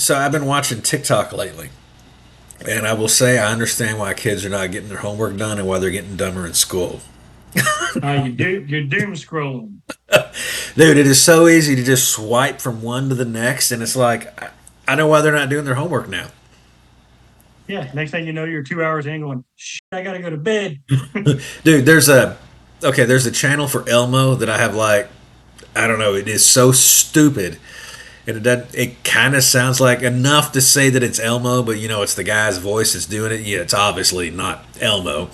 So I've been watching TikTok lately, and I will say I understand why kids are not getting their homework done and why they're getting dumber in school. You're doom scrolling. Dude, it is so easy to just swipe from one to the next, and it's like I know why they're not doing their homework now. Yeah. Next thing you know, you're 2 hours in going, shit, I gotta go to bed. Dude, there's a channel for Elmo that I have like I don't know, it is so stupid. And it kind of sounds like enough to say that it's Elmo, but it's the guy's voice that's doing it. Yeah, it's obviously not Elmo.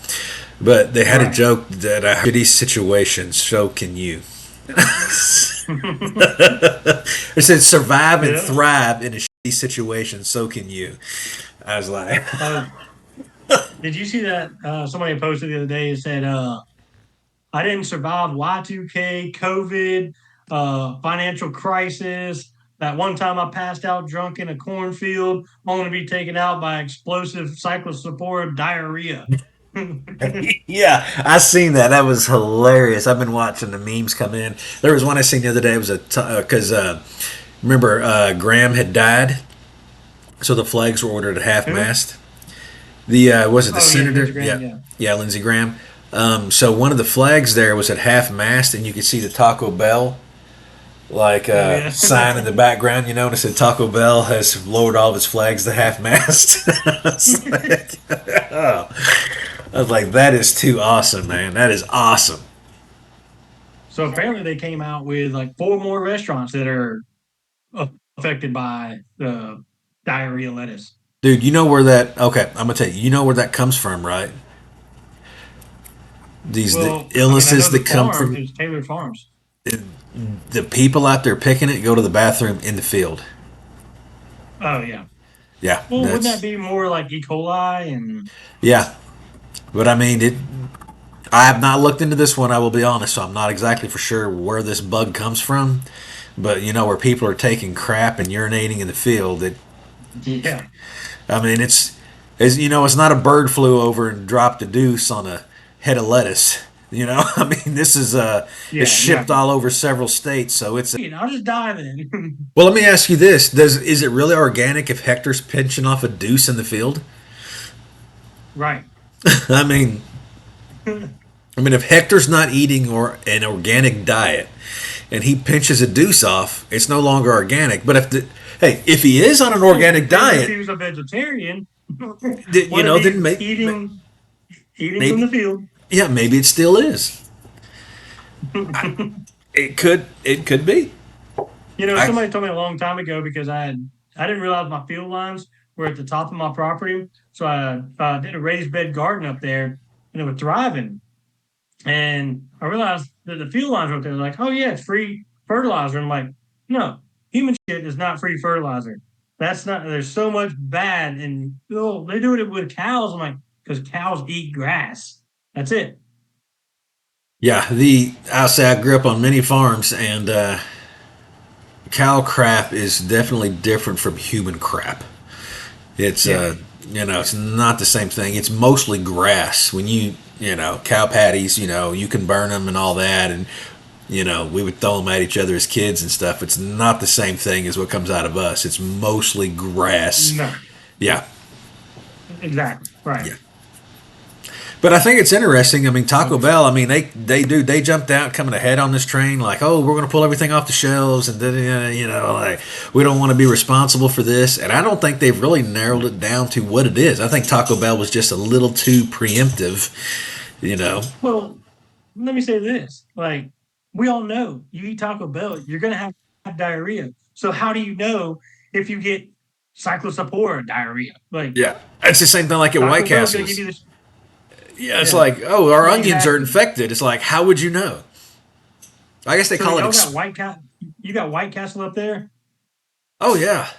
But they had a Right. joke that shitty situations, so can you. It said survive and Yeah. thrive in a shitty situation, so can you. I was like, Uh, did you see that somebody posted the other day and said, I didn't survive Y2K, COVID, financial crisis. That one time I passed out drunk in a cornfield, only to be taken out by explosive cyclosporidium diarrhea. yeah, I seen that. That was hilarious. I've been watching the memes come in. There was one I seen the other day. It was because remember Graham had died, so the flags were ordered at half Who? mast. The was it the Oh, yeah, Lindsey senator? Graham. Yeah, Yeah. yeah, Lindsey Graham. So one of the flags there was at half mast, and you could see the Taco Bell like Oh, yeah. sign in the background, and it said Taco Bell has lowered all of its flags to half mast. I was like, that is too awesome, man. That is awesome. So apparently they came out with like four more restaurants that are affected by the diarrhea lettuce. Dude, you know where that okay, I'm gonna tell you, you know where that comes from, right? The Well, I mean, I know illnesses the that come farm from is Taylor Farms. the people out there picking it go to the bathroom in the field. Oh, yeah. Yeah, Well, wouldn't that be more like E. coli and yeah. But I mean it I have not looked into this one, I will be honest, so I'm not exactly for sure where this bug comes from. But where people are taking crap and urinating in the field, yeah, I mean it's not a bird flew over and dropped a deuce on a head of lettuce. I mean this is it's yeah, shipped exactly. all over several states, so it's I'll just die then. well. Let me ask you this: Does is it really organic if Hector's pinching off a deuce in the field? right. I mean, if Hector's not eating or an organic diet, and he pinches a deuce off, it's no longer organic. But if he is on an Well, it organic depends if diet, he was a vegetarian. What if then he's eating from the maybe field? yeah, maybe it still is. It could be. I Somebody told me a long time ago because I didn't realize my field lines were at the top of my property, so I did a raised bed garden up there, and it was thriving. And I realized that the fuel lines were up there. Like, oh yeah, it's free fertilizer. And I'm like, no, human shit is not free fertilizer. That's not. There's so much bad, and oh, they do it with cows. I'm like, because cows eat grass. That's it. Yeah, I'll say I grew up on many farms, and cow crap is definitely different from human crap. It's Yeah. it's not the same thing. It's mostly grass. When cow patties, you can burn them and all that, and we would throw them at each other as kids and stuff. It's not the same thing as what comes out of us. It's mostly grass. No. Yeah, Exactly. Right. yeah. But I think it's interesting. I mean, Taco Bell. I mean, they jumped out coming ahead on this train like, oh, we're going to pull everything off the shelves, and then like we don't want to be responsible for this. And I don't think they've really narrowed it down to what it is. I think Taco Bell was just a little too preemptive. You know. Well, let me say this: like we all know, you eat Taco Bell, you're gonna have diarrhea. So how do you know if you get cyclospora diarrhea? Like Yeah, it's the same thing like at White Taco Bell's gonna give Castles. you this. Yeah, it's Yeah, like, oh, our onions are exactly. infected. It's like, how would you know? I guess they So call it. y'all got White Cat. You got White Castle up there. Oh yeah,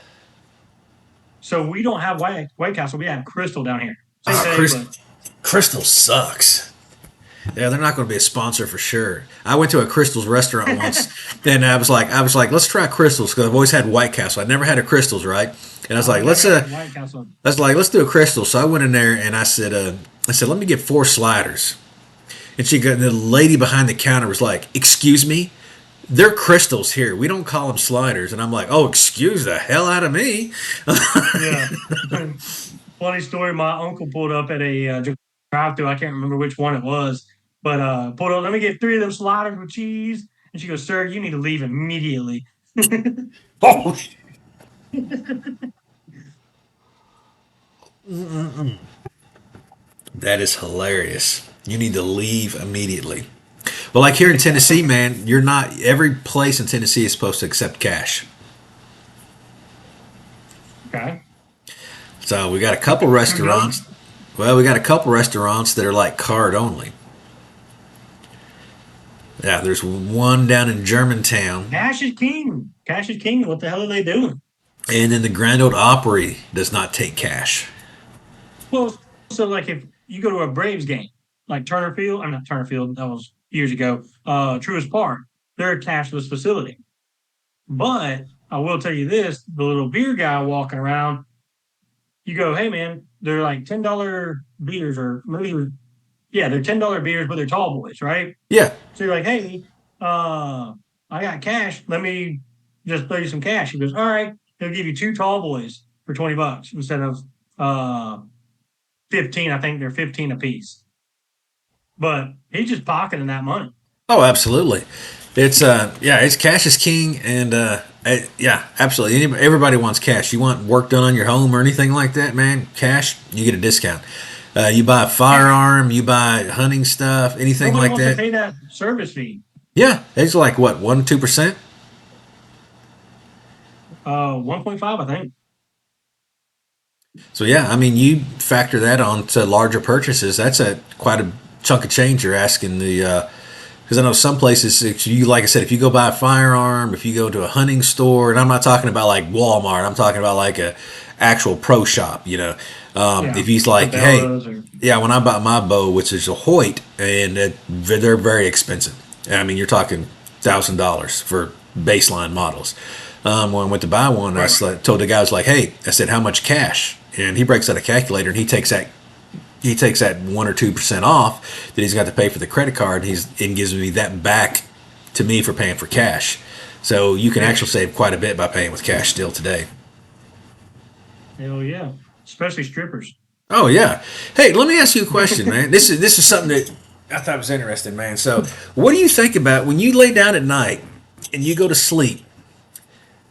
So we don't have White Castle. We have Crystal down here. Same oh, thing, but Crystal sucks. Yeah, they're not going to be a sponsor for sure. I went to a Crystals restaurant once, and I was like, let's try Crystals because I've always had White Castle. I never had a Crystals, right? And I was like, I've never had White Castle. let's do a Crystal. So I went in there and I said, let me get 4 sliders. And the lady behind the counter was like, excuse me, they're crystals here. We don't call them sliders. And I'm like, oh, excuse the hell out of me. Yeah. Funny story. My uncle pulled up at a drive-through. I can't remember which one it was, but pulled up. Let me get three of them sliders with cheese. And she goes, "Sir, you need to leave immediately." Oh, that is hilarious. You need to leave immediately. Well, like here in Tennessee, man, you're not, every place in Tennessee is supposed to accept cash. Okay. So we got a couple Who doesn't? restaurants. Well, we got a couple restaurants that are like card only. Yeah, there's one down in Germantown, Cash is king. Cash is king. What the hell are they doing? and then the Grand Ole Opry does not take cash. Well, so like if you go to a Braves game, like Turner Field, I'm not Turner Field, that was years ago. Truist Park, they're a cashless facility. But I will tell you this: the little beer guy walking around, you go, "Hey man, they're like $10 beers, or maybe yeah, they're $10 beers, but they're tall boys, right?" Yeah. So you're like, "Hey, I got cash. Let me just throw you some cash." He goes, "All right." He'll give you two tall boys for $20 instead of 15. I think they're 15 a piece. But he's just pocketing that money. Oh, absolutely. It's yeah, it's cash is king, and yeah, absolutely. Everybody wants cash. You want work done on your home or anything like that, man? Cash, you get a discount. You buy a firearm, you buy hunting stuff, anything Nobody like wants to that. pay that service fee. Yeah, it's like what 1 2%. 1.5, I think. So yeah, I mean, you factor that on to larger purchases. That's a quite a chunk of change you're asking the. Because I know some places, if you like I said, if you go buy a firearm, if you go to a hunting store, and I'm not talking about like Walmart, I'm talking about like a actual pro shop. If Yeah. he's like, hey, Cabela's or yeah, when I bought my bow, which is a Hoyt, and they're very expensive. I mean, you're talking $1,000 for baseline models. When I went to buy one, right. told the guy, I was like, hey, I said, how much cash? And he breaks out a calculator and he takes that 1 or 2% off that he's got to pay for the credit card. And gives me that back to me for paying for cash. So you can Yeah. actually save quite a bit by paying with cash still today. Hell yeah. Especially strippers. Oh yeah. Hey, let me ask you a question, man. This is something that I thought was interesting, man. So, what do you think about when you lay down at night and you go to sleep?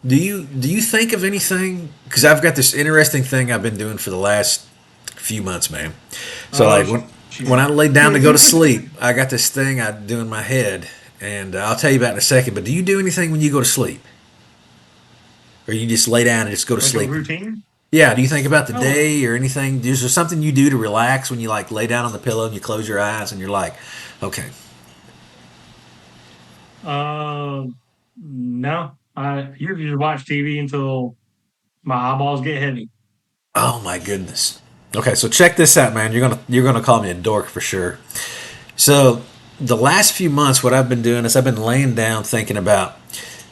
Do you think of anything? Because I've got this interesting thing I've been doing for the last few months, man. So Oh, like when shit. I lay down to go to sleep, I got this thing I do in my head, and I'll tell you about it in a second. But do you do anything when you go to sleep, or you just lay down and just go to Like a sleep? routine? Yeah. Do you think about the Oh, day or anything? Is there something you do to relax when you like lay down on the pillow and you close your eyes and you're like, okay, no. I usually watch TV until my eyeballs get heavy. oh my goodness. Okay, so check this out, man. You're gonna call me a dork for sure. So the last few months, what I've been doing is I've been laying down thinking about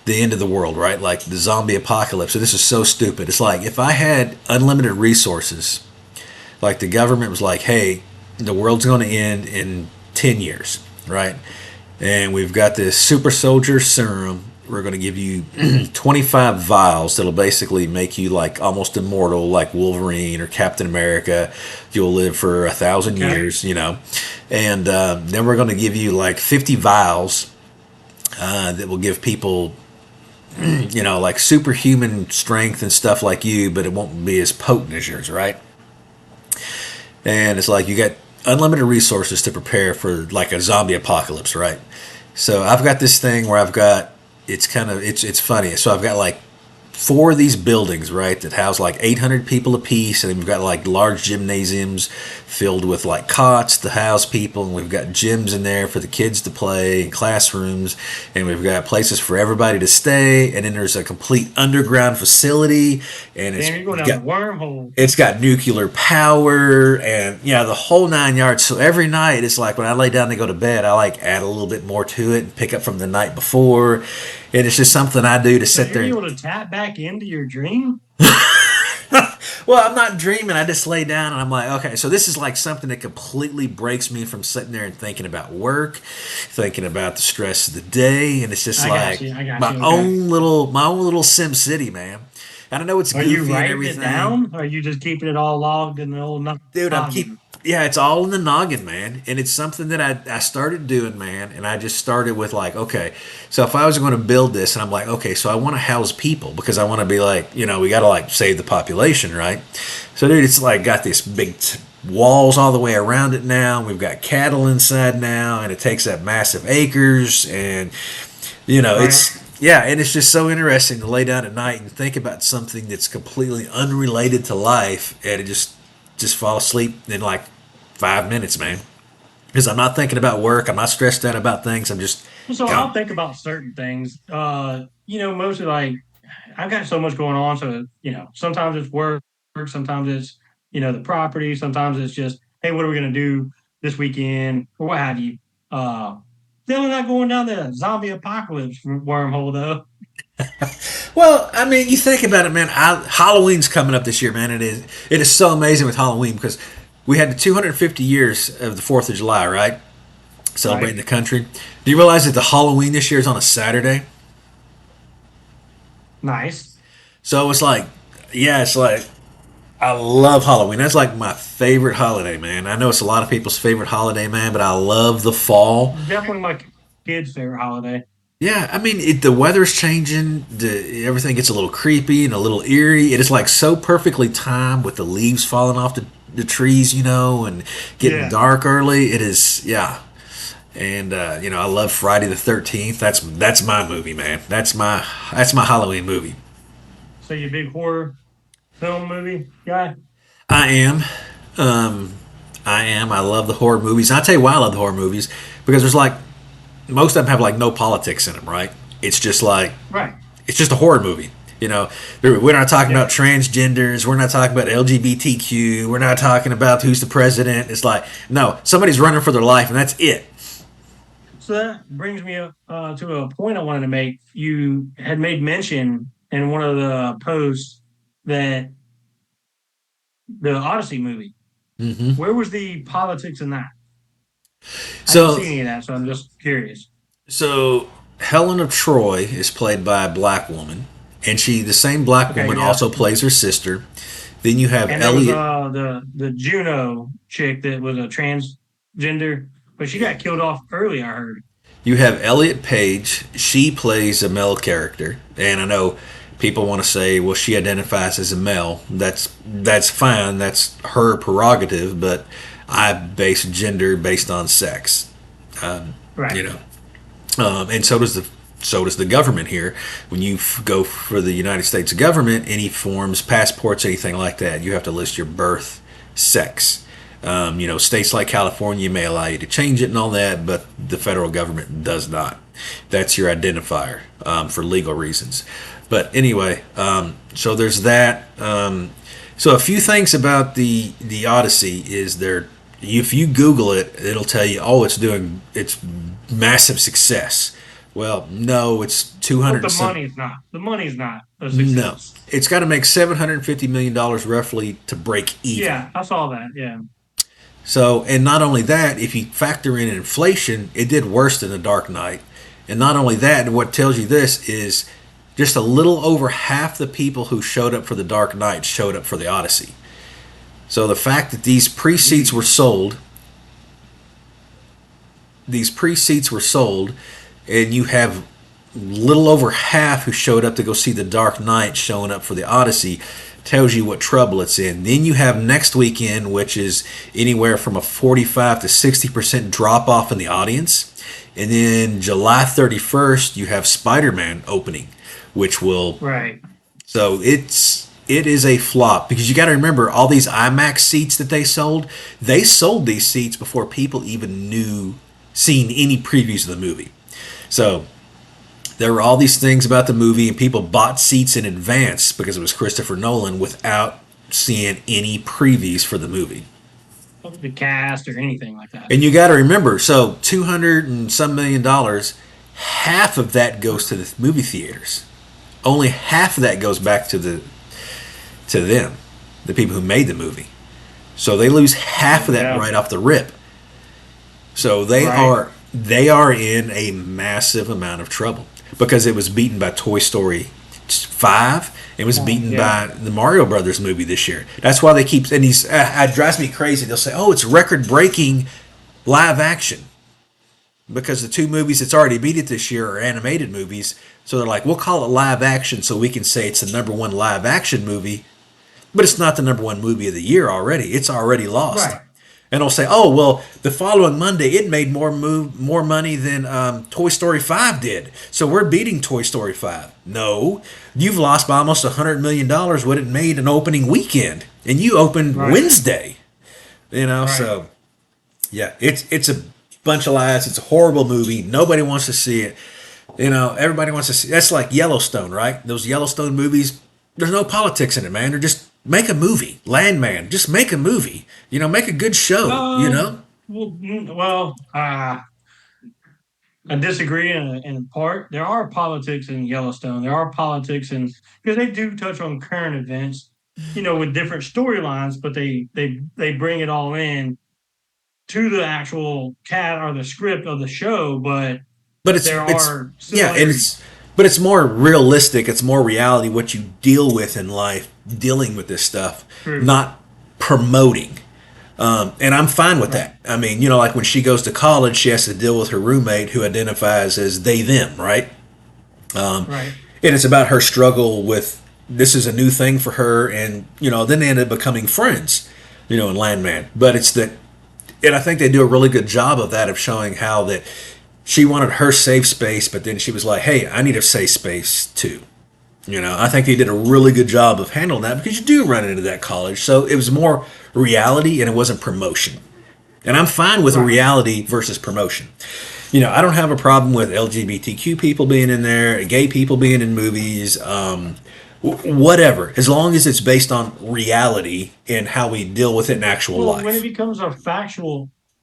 the end of the world, right? Like the zombie apocalypse. So this is so stupid. It's like if I had unlimited resources, like the government was like, hey, the world's going to end in 10 years, right? And we've got this super soldier serum. We're going to give you 25 vials that'll basically make you like almost immortal, like Wolverine or Captain America. You'll live for 1,000 Okay. years. And then we're going to give you like 50 vials that will give people, like superhuman strength and stuff like you, but it won't be as potent as yours, right? And it's like you got unlimited resources to prepare for like a zombie apocalypse, right? So I've got this thing where it's funny. So I've got like four of these buildings, right, that house like 800 people apiece, and we've got like large gymnasiums filled with like cots to house people, and we've got gyms in there for the kids to play, and classrooms, and we've got places for everybody to stay, and then there's a complete underground facility, and Damn, you're going down the wormhole. it's got nuclear power and yeah, the whole 9 yards. So every night it's like when I lay down to go to bed, I like add a little bit more to it and pick up from the night before. And it's just something I do to So sit you're there. able to tap back into your dream? Well, I'm not dreaming. I just lay down and I'm like, okay, so this is like something that completely breaks me from sitting there and thinking about work, thinking about the stress of the day, and it's just I got like you. I got you. Okay. my own little Sim City, man. And I know it's Are you goofy and writing it everything, down? Or are you just keeping it all logged in the old dude. noggin? Yeah, it's all in the noggin, man, and it's something that I started doing, man. And I just started with like, okay, so if I was going to build this, and I'm like, okay, so I want to house people because I want to be like, we got to like save the population, right? So, dude, it's like got this big walls all the way around it now. We've got cattle inside now, and it takes up massive acres, and Right. it's yeah, and it's just so interesting to lay down at night and think about something that's completely unrelated to life, and it just fall asleep in like 5 minutes, man. Because I'm not thinking about work, I'm not stressed out about things. I'm just So I'll gone. think about certain things. Mostly like I've got so much going on. So, sometimes it's work, sometimes it's, the property, sometimes it's just, hey, what are we going to do this weekend or what have you. Uh, Definitely not going down the zombie apocalypse wormhole though. Well, I mean, you think about it, man. Halloween's coming up this year, man. It is so amazing with Halloween because we had the 250 years of the Fourth of July, right? Celebrating Right. the country. Do you realize that the Halloween this year is on a Saturday? Nice. So it's like, yeah, it's like I love Halloween. That's like my favorite holiday, man. I know it's a lot of people's favorite holiday, man, but I love the fall. Definitely my kids' favorite holiday. Yeah, I mean, the weather's changing. Everything gets a little creepy and a little eerie. It is like so perfectly timed with the leaves falling off the trees, and getting Yeah. dark early. It is, yeah. And I love Friday the 13th. That's my movie, man. That's my Halloween movie. So you a big horror film movie guy? I am. Um, I am. I love the horror movies. And I'll tell you why I love the horror movies because there's like most of them have like no politics in them, right? It's just like Right. it's just a horror movie. We're not talking Yeah. about transgenders. We're not talking about LGBTQ. We're not talking about who's the president. It's like no, somebody's running for their life, and that's it. So that brings me to a point I wanted to make. You had made mention in one of the posts that the Odyssey movie. hmm Where was the politics in that? I didn't So, see any of that, so I'm just curious. so Helen of Troy is played by a black woman, and the same black Okay, woman yeah. also plays her sister. Then you have And there was Elliot. the Juno chick that was a transgender, but she got killed off early. I heard. You have Elliot Page. She plays a male character, and I know people want to say, "Well, she identifies as a male." That's fine. That's her prerogative. But I base gender based on sex. Um, Right. you know, and so does the government here. When you go for the United States government, any forms, passports, anything like that, you have to list your birth, sex. States like California may allow you to change it and all that, but the federal government does not. That's your identifier for legal reasons. But anyway, so there's that. So a few things about the Odyssey is there. If you Google it, it'll tell you, oh, it's massive success. Well, no, it's two But hundred and some. the money's not a No, success. it's got to make $750 million roughly to break even. Yeah, I saw that. Yeah. So, and not only that, if you factor in inflation, it did worse than The Dark Knight. And not only that, what tells you this is just a little over half the people who showed up for The Dark Knight showed up for the Odyssey. So the fact that these pre-seats were sold, and you have little over half who showed up to go see The Dark Knight showing up for the Odyssey tells you what trouble it's in. Then you have next weekend, which is anywhere from a 45 to 60% drop off in the audience. And then July 31st, you have Spider Man opening, which will. Right. So it is a flop because you got to remember all these IMAX seats that they sold these seats before people even knew seen any previews of the movie. So there were all these things about the movie, and people bought seats in advance because it was Christopher Nolan without seeing any previews for the movie. The cast or anything like that. And you got to remember, so 200 and some $1 million, half of that goes to the movie theaters. Only half of that goes back to them. the people who made the movie. So they lose half of that Yeah. right off the rip. So Right. they are in a massive amount of trouble because it was beaten by Toy Story 5. It was beaten Yeah. by the Mario Brothers movie this year. That's why they keep, and these it drives me crazy. They'll say, "Oh, it's record breaking live action," because the two movies that's already beat it this year are animated movies. So they're like, "We'll call it live action so we can say it's the number one live action movie, but it's not the number one movie of the year already. It's already lost." Right. And they'll say, "Oh, well, the following Monday it made more money than Toy Story 5 did, so we're beating Toy Story 5." No, you've lost by almost $100 million what it made an opening weekend, and you opened Right. Wednesday. You know, Right. so yeah, it's a bunch of lies. It's a horrible movie. Nobody wants to see it. You know, everybody wants to see. That's like Yellowstone, right? Those Yellowstone movies. There's no politics in it, man. They're just make a movie. Landman, just make a movie. You know, make a good show. You Um. know. Well, I disagree in part. There are politics in Yellowstone. There are politics in because they do touch on current events, with different storylines, but they bring it all in to the actual cat or the script of the show. But But there it's are yeah, and similarities. it's more realistic. It's more reality what you deal with in life, dealing with this stuff, True. not promoting. And I'm fine with Right. that. I mean, like when she goes to college, she has to deal with her roommate who identifies as they them, right? Right. And it's about her struggle with this is a new thing for her, and then they end up becoming friends, in Landman. But it's that, and I think they do a really good job of that, of showing how that she wanted her safe space, but then she was like, "Hey, I need a safe space too." I think they did a really good job of handling that because you do run into that college. So it was more reality and it wasn't promotion. And I'm fine with Right. reality versus promotion. I don't have a problem with LGBTQ people being in there, gay people being in movies, whatever, as long as it's based on reality and how we deal with it in actual Well, when it life. becomes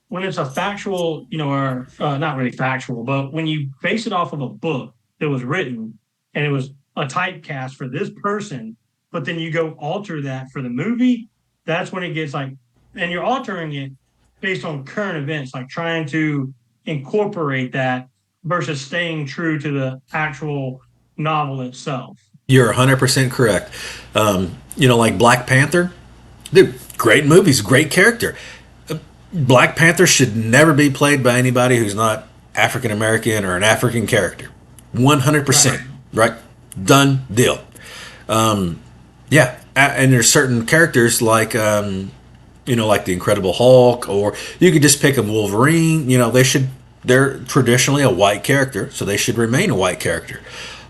when it's a factual, or not really factual, but when you base it off of a book that was written and it was a typecast for this person, but then you go alter that for the movie, that's when it gets like, and you're altering it based on current events, like trying to incorporate that versus staying true to the actual novel itself. You're 100% correct. Like Black Panther, dude, great movies, great character. Black Panther should never be played by anybody who's not African American or an African character. Right. 100%. Right? Done deal. Yeah. And there's certain characters like the Incredible Hulk, or you could just pick a Wolverine. They're traditionally a white character, so they should remain a white character.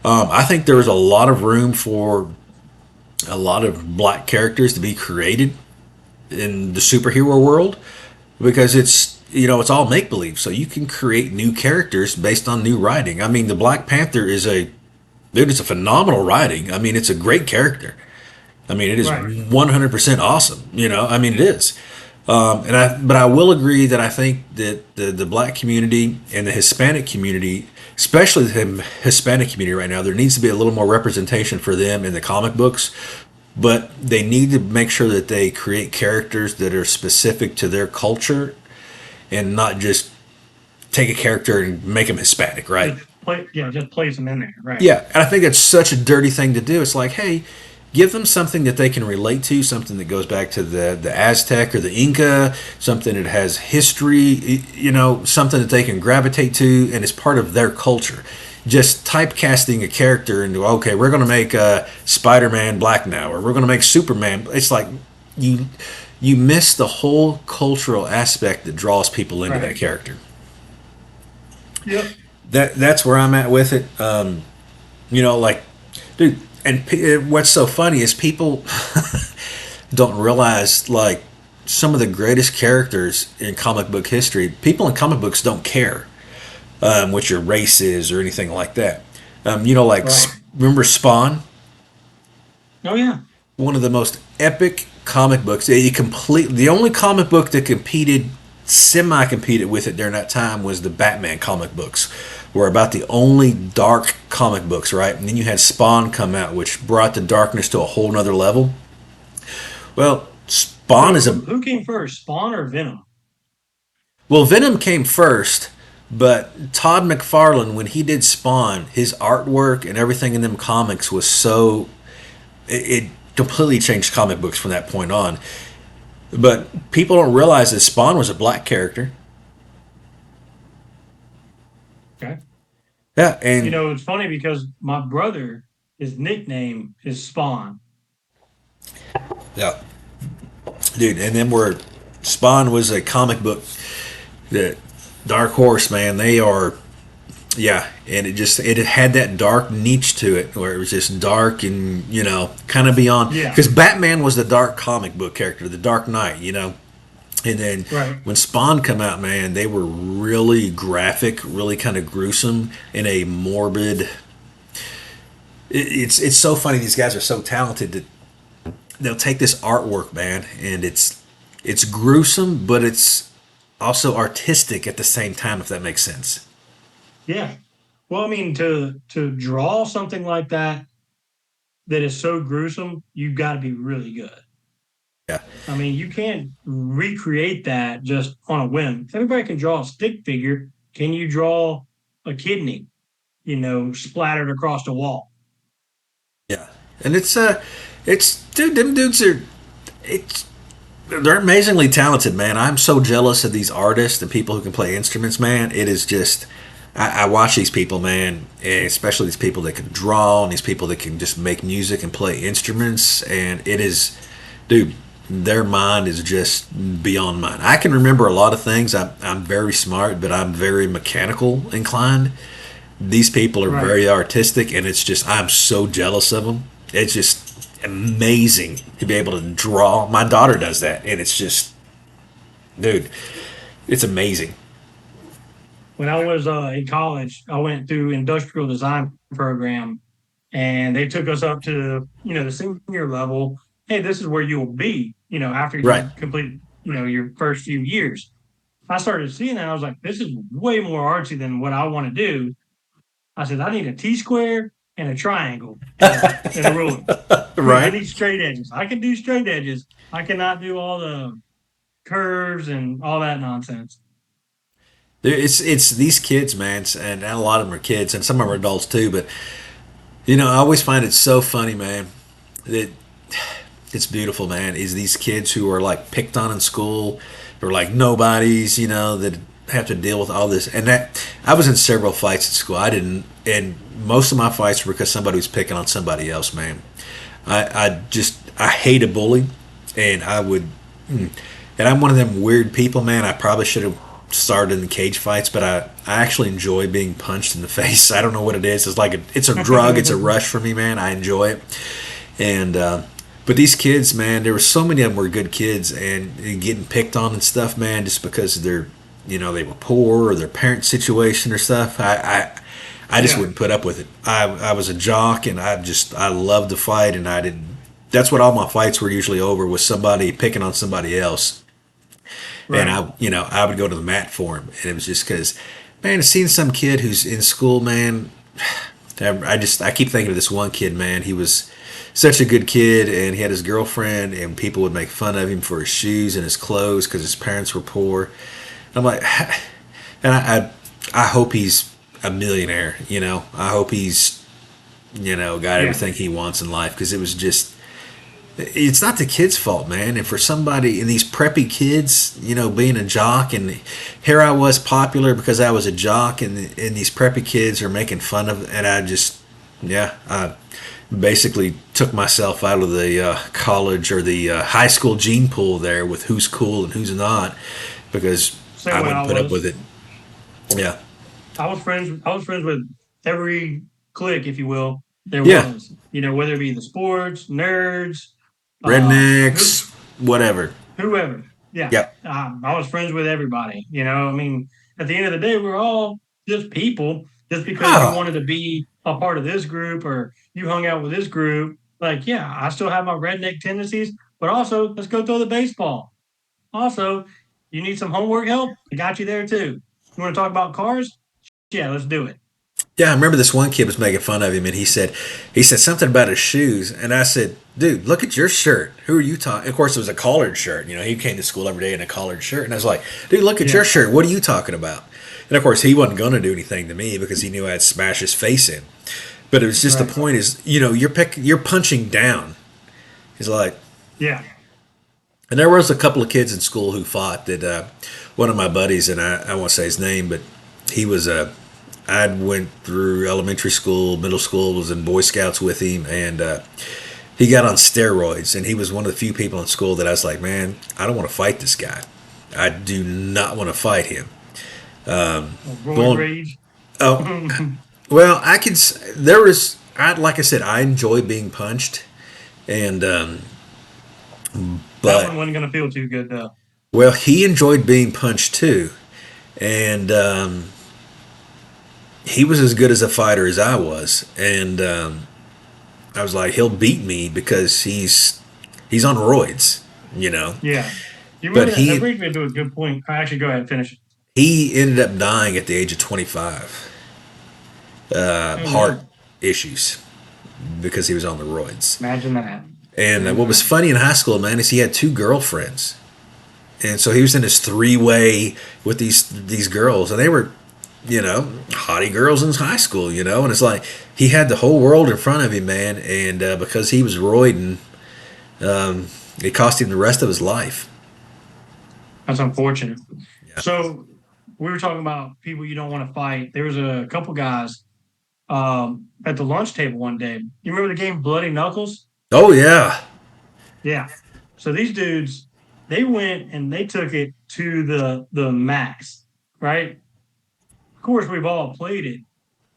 I think there is a lot of room for a lot of black characters to be created in the superhero world because it's all make believe. So you can create new characters based on new writing. I mean, the Black Panther it's a phenomenal writing. I mean, it's a great character. I mean, it is Right. 100% awesome. I mean, it is. But I will agree that I think that the black community and the Hispanic community, especially the Hispanic community right now, there needs to be a little more representation for them in the comic books. But they need to make sure that they create characters that are specific to their culture and not just take a character and make them Hispanic, right? Just place them in there. Right. Yeah, and I think that's such a dirty thing to do. It's like, hey, give them something that they can relate to, something that goes back to the Aztec or the Inca, something that has history, something that they can gravitate to and is part of their culture. Just typecasting a character into, okay, we're going to make Spider-Man black now, or we're going to make Superman. It's like you miss the whole cultural aspect that draws people into that Right. character. Yep. That's where I'm at with it. Like, dude, and what's so funny is people don't realize like some of the greatest characters in comic book history. People in comic books don't care what your race is or anything like that. Like Right. remember Spawn, Oh yeah. one of the most epic comic books. The only comic book that semi competed with it during that time was the Batman comic books. Were about the only dark comic books, right? And then you had Spawn come out, which brought the darkness to a whole nother level. Well, Spawn So is a who came first, Spawn or Venom? well. Venom came first, but Todd McFarlane, when he did Spawn, his artwork and everything in them comics was so it completely changed comic books from that point on. But people don't realize that Spawn was a black character. Okay. Yeah, You and know, it's funny because my brother, his nickname is Spawn. yeah, dude, and then where Spawn was a comic book that Dark Horse, man, they are yeah, and it had that dark niche to it where it was just dark and kind of beyond Yeah, because Batman was the dark comic book character, the Dark Knight, and then right. when Spawn come out, man, they were really graphic, really kind of gruesome in a morbid. It's so funny. These guys are so talented that they'll take this artwork, man, and it's gruesome, but it's also artistic at the same time, if that makes sense. Yeah. Well, I mean, to draw something like that is so gruesome, you've got to be really good. Yeah, I mean, you can't recreate that just on a whim. If everybody can draw a stick figure, can you draw a kidney, splattered across the wall? yeah, and it's dude, them dudes are it's they're amazingly talented, man. I'm so jealous of these artists and people who can play instruments, man. It is just I watch these people, man, and especially these people that can draw and these people that can just make music and play instruments, and it is, dude, their mind is just beyond mine. I can remember a lot of things. I'm very smart, but I'm very mechanical inclined. These people are Right. very artistic, and it's just I'm so jealous of them. It's just amazing to be able to draw. My daughter does that, and it's just, dude, it's amazing. When I was in college, I went through industrial design program, and they took us up to the senior level. Hey, this is where you'll be, after Right. you complete your first few years. I started seeing that. I was like, this is way more artsy than what I want to do. I said, I need a T square and a triangle and a ruler. I Right. need straight edges. I can do straight edges. I cannot do all the curves and all that nonsense. It's these kids, man, and a lot of them are kids, and some of them are adults too. But I always find it so funny, man. That it's beautiful, man. Is these kids who are like picked on in school, or like nobodies, that have to deal with all this. And that I was in several fights at school. I didn't, and most of my fights were because somebody was picking on somebody else, man. I hate a bully, and I would, and I'm one of them weird people, man. I probably should have started in the cage fights, but I actually enjoy being punched in the face. I don't know what it is. It's like it's a drug. It's a rush for me, man. I enjoy it, and but these kids, man, there were so many of them were good kids, and getting picked on and stuff, man, just because they're they were poor or their parent situation or stuff. I just Yeah, wouldn't put up with it. I was a jock, and I loved to fight, and I didn't. That's what all my fights were usually over, was somebody picking on somebody else, and right. I would go to the mat for him, and it was just because, man, seeing some kid who's in school, man, I keep thinking of this one kid, man. He was such a good kid, and he had his girlfriend, and people would make fun of him for his shoes and his clothes because his parents were poor. I'm like, and I hope he's a millionaire. I hope he's got Yeah, everything he wants in life, because it was just it's not the kid's fault, man. And for somebody in these preppy kids, being a jock, and here I was popular because I was a jock, and these preppy kids are making fun of, and I just, yeah, I basically took myself out of the college or the high school gene pool there with who's cool and who's not, because I same way I wouldn't put up was. with it. Yeah, I was friends with every clique, if you will, there yeah, was. Whether it be the sports, nerds, who, rednecks, whatever. whoever. Yeah. Yeah. I was friends with everybody. I mean, at the end of the day, we're all just people. Just because you Oh, wanted to be a part of this group or you hung out with this group, like, yeah, I still have my redneck tendencies, but also let's go throw the baseball. Also, you need some homework help? I got you there too. You want to talk about cars? Yeah, let's do it. Yeah, I remember this one kid was making fun of him, and he said something about his shoes, and I said, "Dude, look at your shirt. Who are you talking?" Of course, it was a collared shirt. He came to school every day in a collared shirt, and I was like, "Dude, look at Yeah, your shirt. What are you talking about?" And of course, he wasn't going to do anything to me because he knew I'd smash his face in. But it was just the right. point is, you're punching down. He's like, Yeah, and there was a couple of kids in school who fought. That one of my buddies, and I won't say his name, but he was a. I went through elementary school, middle school, was in Boy Scouts with him, and he got on steroids. And he was one of the few people in school that I was like, man, I don't want to fight this guy. I do not want to fight him. roid Well, rage. oh, That well, there was, like I said, I enjoy being punched, and but one wasn't gonna feel too good though. well, he enjoyed being punched too, and he was as good as a fighter as I was, and I was like, he'll beat me because he's on roids, you know. Yeah, you But remember that? That brings me to a good point. Actually, go ahead and finish it. he ended up dying at the age of 25, Oh heart no! issues because he was on the roids. Imagine that. And what was funny in high school, man, is he had two girlfriends, and so he was in this three-way with these girls, and they were, hottie girls in high school, and it's like he had the whole world in front of him, man, and because he was roiding, it cost him the rest of his life. That's unfortunate. Yeah. So we were talking about people you don't want to fight. There was a couple guys at the lunch table one day. You remember the game Bloody Knuckles? Oh yeah. Yeah. So these dudes, they went and they took it to the max, right? Of course, we've all played it,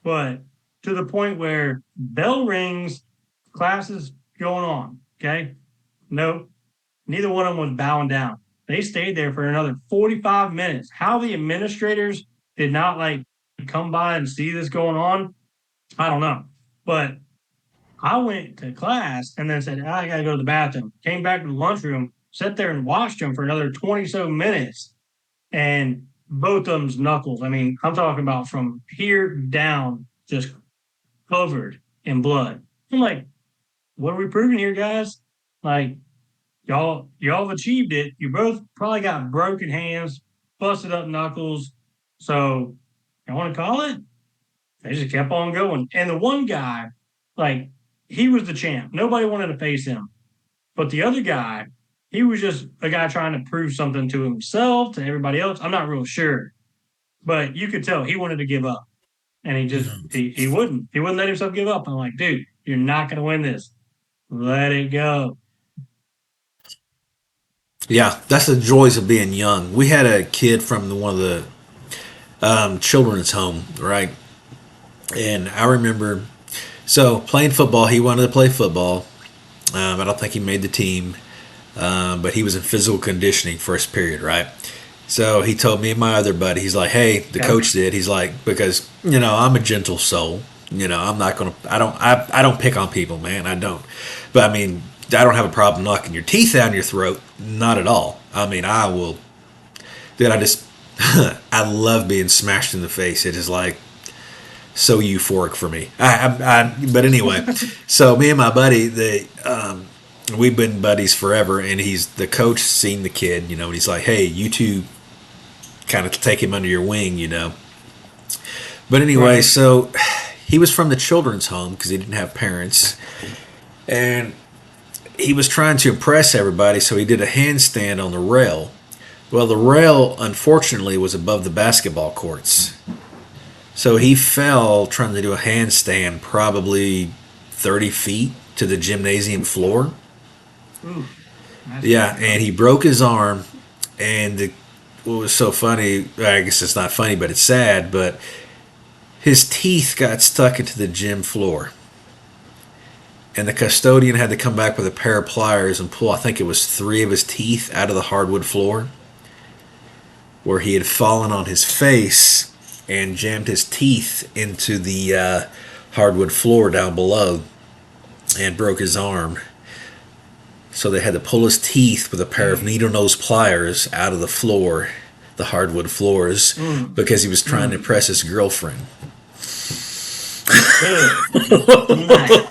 but to the point where bell rings, classes going on. Okay. No, neither one of them was bowing down. They stayed there for another 45 minutes. How the administrators did not like come by and see this going on, I don't know. But I went to class and then said, I got to go to the bathroom. Came back to the lunchroom, sat there and watched them for another 20 so minutes. And both of them's knuckles. I mean, I'm talking about from here down, just covered in blood. I'm like, what are we proving here, guys? Like, y'all have achieved it. You both probably got broken hands, busted up knuckles. So you want to call it? They just kept on going. And the one guy, like, he was the champ. Nobody wanted to face him. But the other guy, he was just a guy trying to prove something to himself, to everybody else. I'm not real sure. But you could tell he wanted to give up. And he just he wouldn't. He wouldn't let himself give up. I'm like, dude, you're not gonna win this. Let it go. Yeah, that's the joys of being young. We had a kid from one of the children's home, right? And I remember, so playing football, he wanted to play football. I don't think he made the team, but he was in physical conditioning first period, right? So he told me and my other buddy, he's like, hey, the Yeah. coach did. He's like, because, I'm a gentle soul. I'm not going to, I don't pick on people, man. I don't. But I mean, I don't have a problem knocking your teeth down your throat. Not at all. I mean, I will, dude, I just, I love being smashed in the face. It is like, so euphoric for me. But anyway, so me and my buddy, we've been buddies forever, and he's the coach. Seen the kid, and he's like, "Hey, you two, kind of take him under your wing." But anyway, Right. so he was from the children's home because he didn't have parents, and he was trying to impress everybody, so he did a handstand on the rail. Well, the rail, unfortunately, was above the basketball courts. So he fell trying to do a handstand probably 30 feet to the gymnasium floor. Ooh, that's Yeah, bad. and he broke his arm. And what was so funny, I guess it's not funny, but it's sad, but his teeth got stuck into the gym floor. And the custodian had to come back with a pair of pliers and pull, I think it was three of his teeth out of the hardwood floor where he had fallen on his face and jammed his teeth into the hardwood floor down below and broke his arm. So they had to pull his teeth with a pair of needle nose pliers out of the floor, the hardwood floors, Mm, because he was trying to mm. impress his girlfriend. Good night.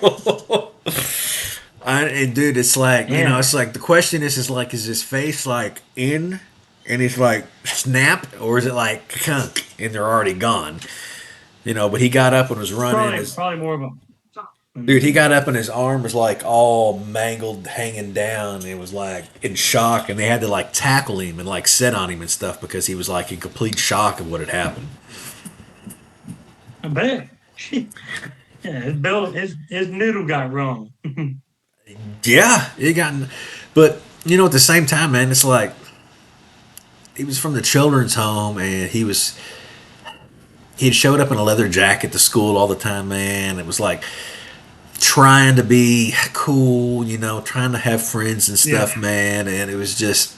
And dude, it's like, Yeah. it's like the question is like, is his face like in and he's like snap, or is it like kunk and they're already gone? But he got up and was running. Probably more of a. Dude, he got up and his arm was like all mangled, hanging down. It was like in shock, and they had to like tackle him and like sit on him and stuff because he was like in complete shock of what had happened. I bet. Yeah, his noodle got wrong. Yeah, it got, but at the same time, man, it's like he was from the children's home, and he had showed up in a leather jacket to school all the time, man. It was like trying to be cool, trying to have friends and Yeah. stuff, man. And it was just,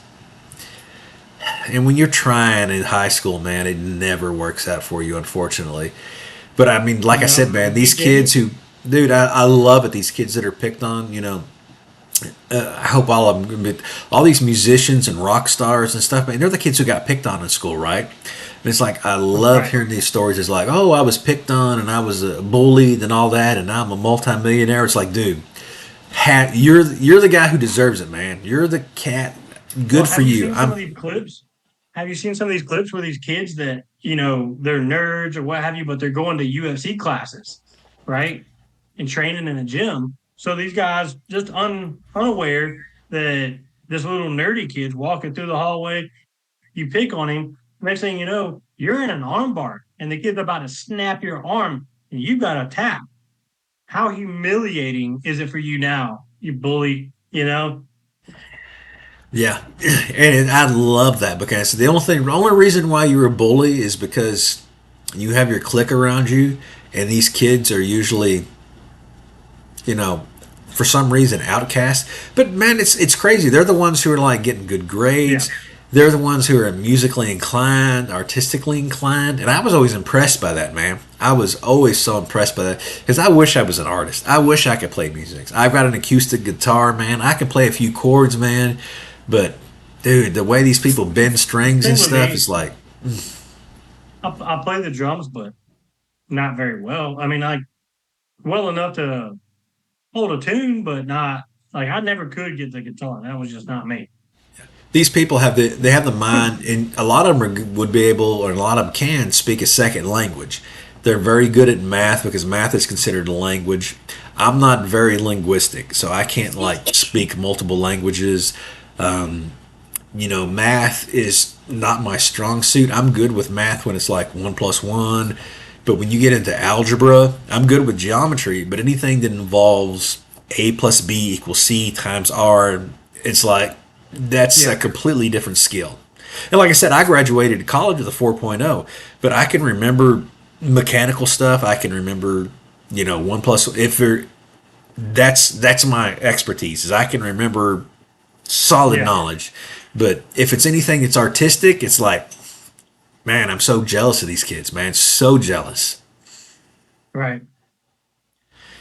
and when you're trying in high school, man, it never works out for you, unfortunately. But I mean, like I said, No, man, these it didn't. kids who, dude, I love it. These kids that are picked on, I hope all of them, but all these musicians and rock stars and stuff, man, they're the kids who got picked on in school, right? And it's like I love Right. hearing these stories. It's like, oh, I was picked on and I was bullied and all that, and now I'm a multimillionaire. It's like, dude, you're the guy who deserves it, man. You're the cat. Well, Good for have you you. seen some of these clips? Have you seen some of these clips where these kids that, they're nerds or what have you, but they're going to UFC classes, right? And training in a gym. So these guys just unaware that this little nerdy kid's walking through the hallway, you pick on him, next thing you know, you're in an armbar and the kid's about to snap your arm and you got a tap. How humiliating is it for you now, you bully, Yeah, and I love that because the only reason why you're a bully is because you have your clique around you, and these kids are usually, you know, for some reason outcast. But man, it's crazy. They're the ones who are like getting good Yeah. grades. They're the ones who are musically inclined, artistically inclined, and I was always impressed by that, man. I was always so impressed by that because I wish I was an artist. I wish I could play music. I've got an acoustic guitar, man. I can play a few chords, man. But dude, the way these people bend strings and Thing with stuff me, is like, I play the drums, but not very well. I mean, like well enough to hold a tune, but not like I never could get the guitar. That was just not me. these people have the mind, and a lot of them would be able, or a lot of them can speak a second language. They're very good at math because math is considered a language. I'm not very linguistic, so I can't like speak multiple languages. Math is not my strong suit. I'm good with math when it's like 1 plus 1, but when you get into algebra, I'm good with geometry. But anything that involves a plus b equals c times r, it's like that's a Yeah, completely different skill. And like I said, I graduated college with a 4.0, but I can remember mechanical stuff. I can remember, 1 plus, if there, that's my expertise, is I can remember solid yeah, knowledge. But if it's anything that's artistic, it's like, man, I'm so jealous of these kids, man. So jealous. right.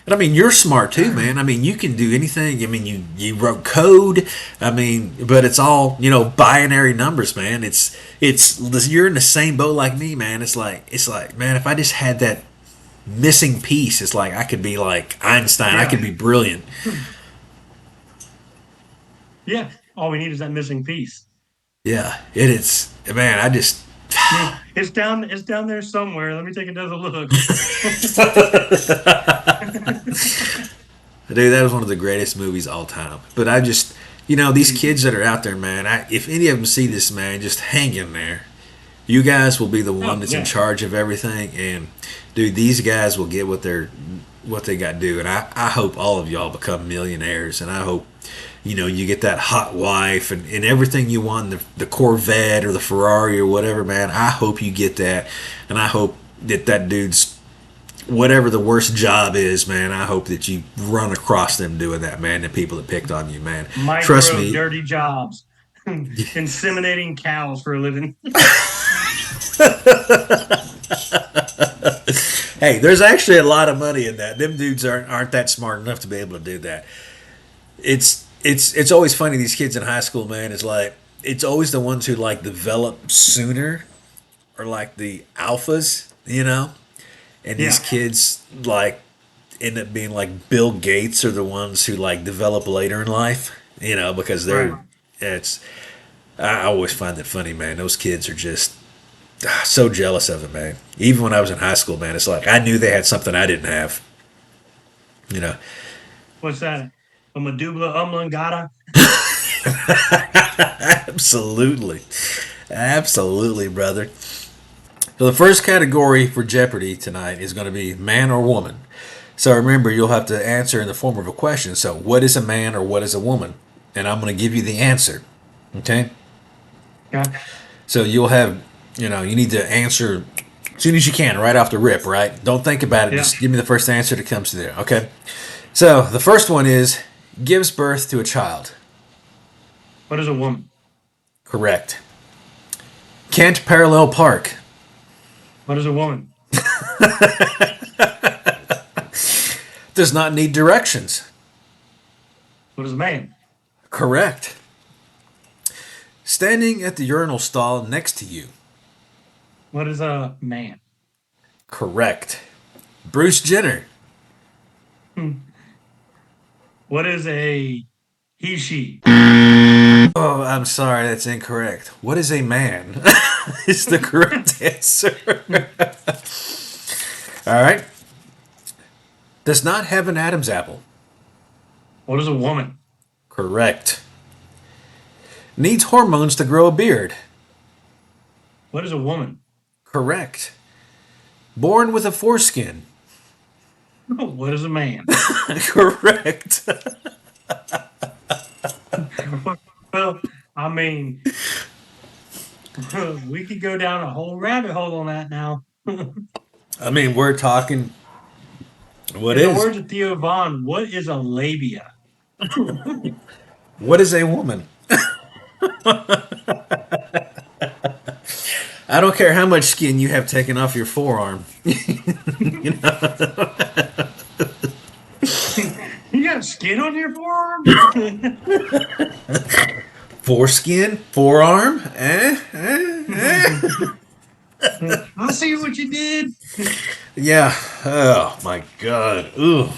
And I mean, you're smart too, man. I mean, you can do anything. I mean, you wrote code. I mean, but it's all binary numbers, man. It's you're in the same boat like me, man. It's like, man, if I just had that missing piece, it's like I could be like Einstein. I could Yeah, be brilliant. yeah. All we need is that missing piece. Yeah, it is, man. I just It's down there somewhere. Let me take another look. Dude, that was one of the greatest movies all time. But I just, these kids that are out there, man. If any of them see this, man, just hang in there. You guys will be the one Oh that's in yeah, charge of everything, and dude, these guys will get what they got to do. And I hope all of y'all become millionaires, and I hope you get that hot wife and everything you want, the Corvette or the Ferrari or whatever, man. I hope you get that, and I hope that dude's whatever the worst job is, man. I hope that you run across them doing that, man. The people that picked on you, man. Trust micro me. dirty jobs, inseminating cows for a living. Hey, there's actually a lot of money in that. Them dudes aren't that smart enough to be able to do that. It's always funny. These kids in high school, man, is like it's always the ones who like develop sooner, or like the alphas, and these Yeah. kids like end up being like Bill Gates are the ones who like develop later in life, because Right. it's I always find it funny, man. Those kids are just so jealous of it, man. Even when I was in high school, man, it's like I knew they had something I didn't have, you know. What's that? A medulla oblongata? Absolutely. Absolutely, brother. So the first category for Jeopardy tonight is going to be man or woman. So remember, you'll have to answer in the form of a question. So, what is a man or what is a woman? And I'm going to give you the answer. Okay? Yeah. So you'll have, you need to answer as soon as you can, right off the rip, right? Don't think about it. Yeah. Just give me the first answer that comes to there. Okay? So the first one is gives birth to a child. What is a woman? Correct. Can't parallel park. What is a woman? Does not need directions. What is a man? Correct. Standing at the urinal stall next to you. What is a man? Correct. Bruce Jenner. Hmm. What is a he, she? Oh, I'm sorry, that's incorrect. What is a man? Is the correct answer. All right. Does not have an Adam's apple. What is a woman? Correct. Needs hormones to grow a beard. What is a woman? Correct. Born with a foreskin. What is a man? Correct. Well, I mean, we could go down a whole rabbit hole on that now. I mean, we're talking. What In the is? words of Theo Vaughn, what is a labia? What is a woman? I don't care how much skin you have taken off your forearm. You got skin on your forearm? Foreskin? Forearm? I see what you did. Yeah. Oh my God. Ooh.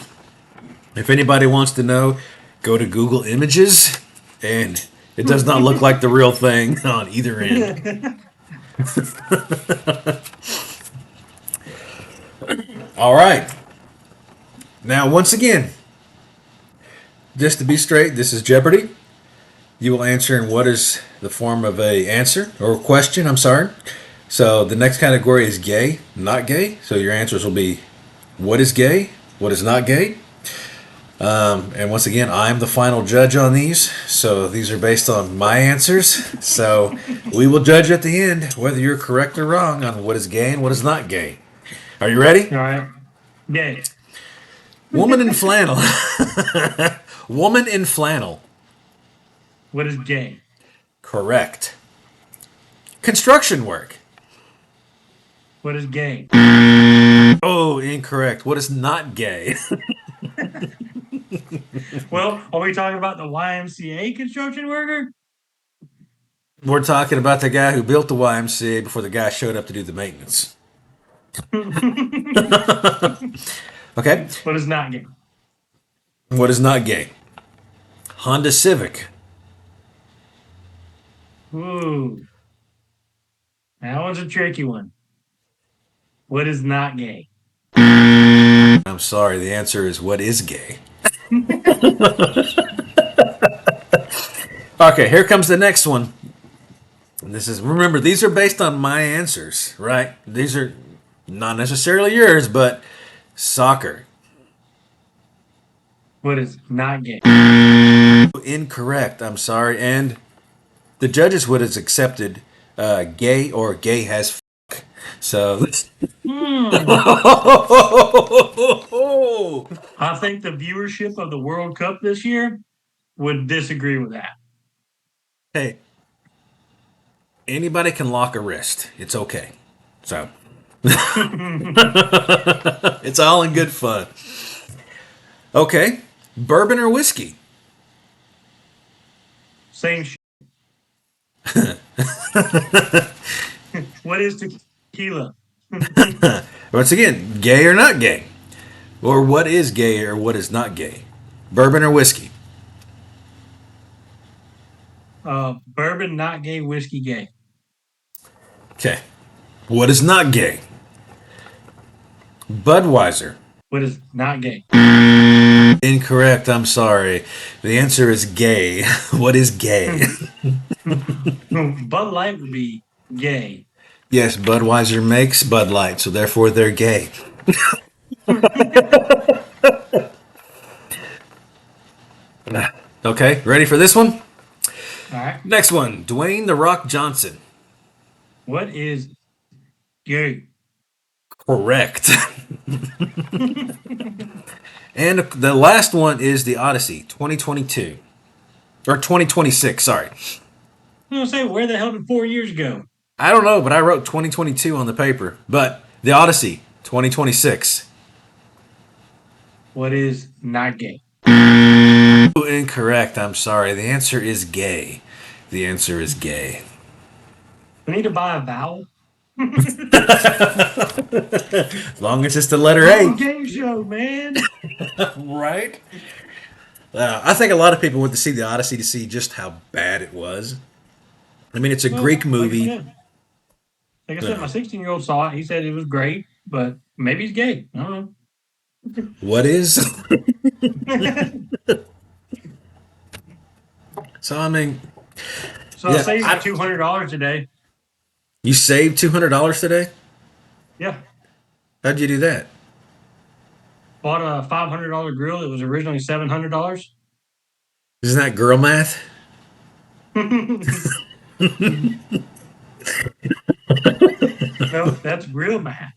If anybody wants to know, go to Google Images, and it does not look like the real thing on either end. All right. Now, once again, just to be straight, this is Jeopardy. You will answer in what is the form of a answer or question. I'm sorry. So the next category is gay, not gay. So your answers will be what is gay, what is not gay. And once again, I'm the final judge on these. So these are based on my answers. So we will judge at the end whether you're correct or wrong on what is gay and what is not gay. Are you ready? All right. Gay. Woman in flannel. Woman in flannel. What is gay? Correct. Construction work. What is gay? Oh, incorrect. What is not gay? Well, are we talking about the YMCA construction worker? We're talking about the guy who built the YMCA before the guy showed up to do the maintenance. Okay. What is not gay? What is not gay? Honda Civic. Ooh, that one's a tricky one. What is not gay? I'm sorry, the answer is what is gay? Okay, here comes the next one. This is, remember, these are based on my answers, right? These are not necessarily yours, but soccer. What is not gay? Incorrect, I'm sorry. And the judges would have accepted gay or gay has fuck. So, Hmm. I think the viewership of the World Cup this year would disagree with that. hey, anybody can lock a wrist. It's okay. So, it's all in good fun. Okay, bourbon or whiskey? Same shit. What is tequila? Once again, gay or not gay? Or what is gay or what is not gay? Bourbon or whiskey? Bourbon not gay, whiskey gay. Okay. What is not gay? Budweiser. What is not gay? Incorrect. I'm sorry. The answer is gay. What is gay? Bud Light would be gay. Yes, Budweiser makes Bud Light, so therefore they're gay. Okay, ready for this one? All right. Next one, Dwayne The Rock Johnson. What is gay? Correct. And the last one is The Odyssey, 2022. Or 2026, sorry. I'm gonna say, where the hell did 4 years go? I don't know, but I wrote 2022 on the paper. But The Odyssey, 2026. What is not gay? Ooh, incorrect, I'm sorry. The answer is gay. The answer is gay. We need to buy a vowel. As long as it's the letter Oh, A. game show, man. Right? I think a lot of people went to see The Odyssey to see just how bad it was. I mean, it's a Well, Greek movie. like I said, my 16-year-old saw it. He said it was great, but maybe he's gay. I don't What is? know. So, I mean, So I yeah, saved $200 today. you saved $200 today? Yeah. How'd you do that? Bought a $500 grill that was originally $700. Isn't that girl math? No, that's real math.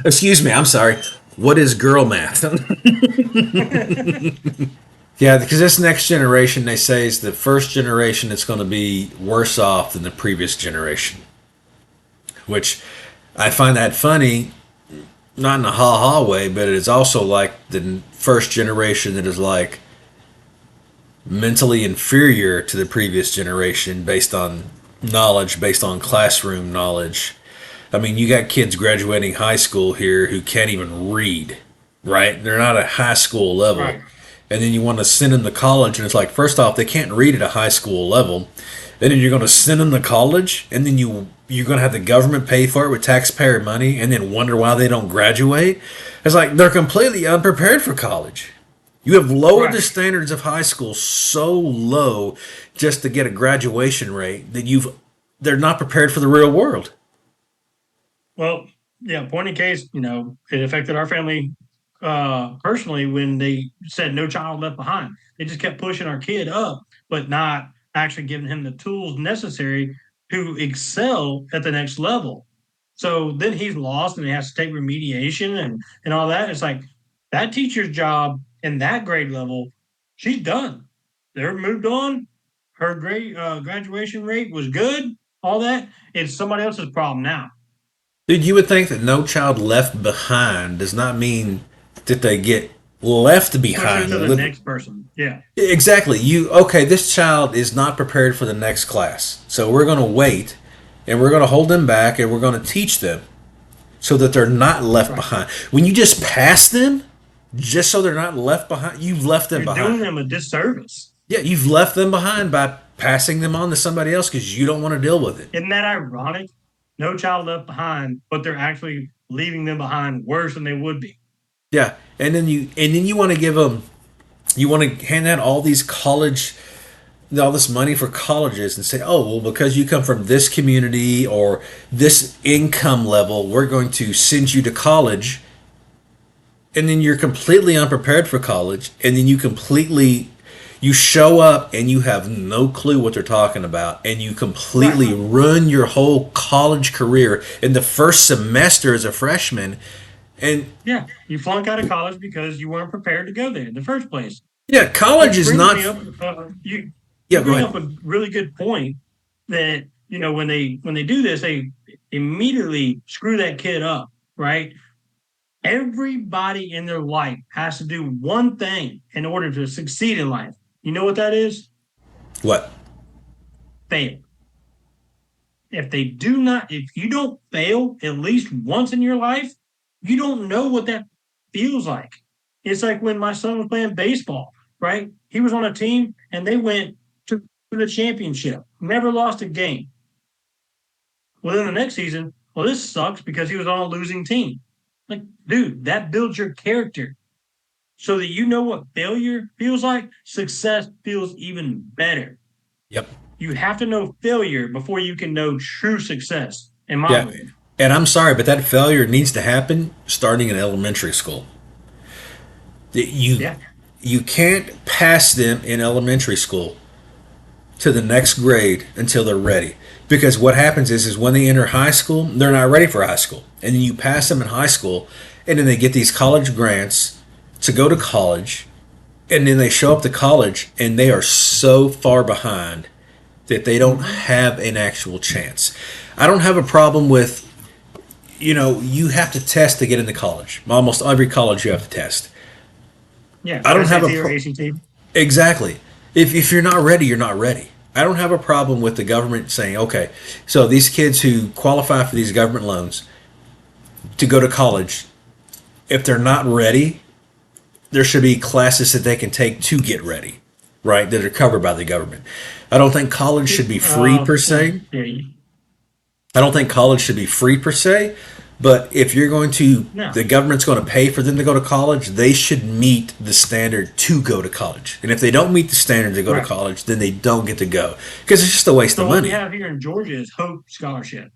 Excuse me, I'm sorry. What is girl math? Yeah, because this next generation, they say, is the first generation that's going to be worse off than the previous generation. Which I find that funny, not in a ha ha way, but it's also like the first generation that is like mentally inferior to the previous generation based on knowledge, based on classroom knowledge. I mean, you got kids graduating high school here who can't even read, right? They're not at high school level. Right. And then you want to send them to college, and it's like, first off, they can't read at a high school level. Then you're going to send them to college, and then you're going to have the government pay for it with taxpayer money, and then wonder why they don't graduate. It's like they're completely unprepared for college. You have lowered the Right. standards of high school so low just to get a graduation rate that they're not prepared for the real world. Well, yeah, point in case, it affected our family personally when they said no child left behind. They just kept pushing our kid up, but not actually giving him the tools necessary to excel at the next level. So then he's lost and he has to take remediation and all that. It's like that teacher's job in that grade level, she's done. They're moved on. Her grade graduation rate was good. All that. It's somebody else's problem now. Dude, you would think that no child left behind does not mean that they get left Push her behind. to the next person. Yeah. Exactly. Okay, this child is not prepared for the next class. So we're going to wait and we're going to hold them back and we're going to teach them so that they're not left Right. behind. When you just pass them, just so they're not left behind, you've left them You're doing behind. them a disservice. Yeah, you've left them behind by passing them on to somebody else because you don't want to deal with it. Isn't that ironic? No child left behind, but they're actually leaving them behind worse than they would be. Yeah, and then you want to give them, you want to hand out all this money for colleges and say, oh, well, because you come from this community or this income level, we're going to send you to college. And then you're completely unprepared for college. And then you show up and you have no clue what they're talking about. And you completely Right. ruin your whole college career in the first semester as a freshman. And Yeah, you flunk out of college because you weren't prepared to go there in the first place. yeah, college Which is brings not. me up. You Yeah, you go bring ahead. up a really good point that when they do this, they immediately screw that kid up, right? Everybody in their life has to do one thing in order to succeed in life. You know what that is? What? Fail. if they do not, if you don't fail at least once in your life, you don't know what that feels like. It's like when my son was playing baseball, right? He was on a team and they went to the championship, never lost a game. Well, then the next season, well, this sucks because he was on a losing team. Like, dude, that builds your character so that you know what failure feels like. Success feels even better. Yep. You have to know failure before you can know true success, in my Yeah. opinion. And I'm sorry, but that failure needs to happen starting in elementary school. You Yeah. you can't pass them in elementary school to the next grade until they're ready. Because what happens is when they enter high school, they're not ready for high school. And then you pass them in high school, and then they get these college grants to go to college, and then they show up to college, and they are so far behind that they don't have an actual chance. I don't have a problem with, you have to test to get into college. Almost every college you have to test. Yeah. I don't have a SAT or ACT. exactly. If you're not ready, you're not ready. I don't have a problem with the government saying, okay, so these kids who qualify for these government loans to go to college, if they're not ready, there should be classes that they can take to get ready, right? That are covered by the government. I don't think college should be free per se. Yeah. I don't think college should be free per se, but if you're going to, No. the government's going to pay for them to go to college, they should meet the standard to go to college. And if they don't meet the standard to go to Right. college, then they don't get to go because it's just a waste So of what we money. have here in Georgia is Hope Scholarship.